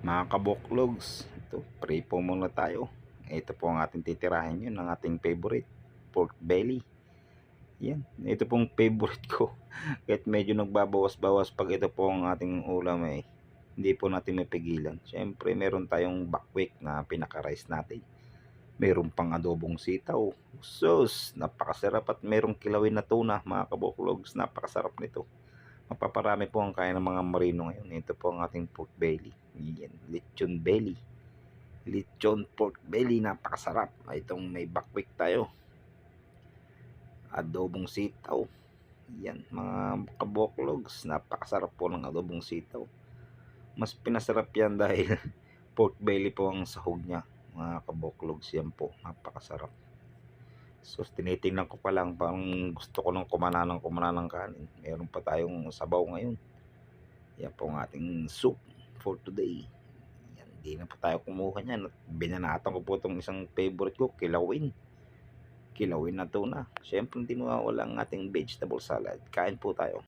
Mga kaboklogs, ito, pray po muna tayo. Ito po ang ating titirahin yun, ang ating favorite, pork belly. Yan, ito pong favorite ko. Kahit medyo nagbabawas-bawas pag ito po ang ating ulam hindi po natin mapigilan. Siyempre, meron tayong buckwheat na pinaka-rice natin. Meron pang adobong sitaw. Sus, napakasarap at merong kilawin na tuna, mga kaboklogs. Napakasarap nito. Mapaparami po ang kaya ng mga marino ngayon. Ito po ang ating pork belly. Yan, lechon belly. Lechon pork belly, napakasarap. Itong may buckwheat tayo. Adobong sitaw. Yan, mga kaboklogs, napakasarap po ng adobong sitaw. Mas pinasarap yan dahil pork belly po ang sahog niya. Mga kaboklogs, yan po, napakasarap. So, tinitingnan ko pa lang, parang gusto ko nang kumana ng kanin. Meron pa tayong sabaw ngayon. Yan po ang ating soup for today. Yan, di na po tayo kumuha niyan. Binanatan ko po itong isang favorite ko, kilawin. Kilawin na tuna. Siyempre, hindi mawawala ang ating vegetable salad. Kain po tayo.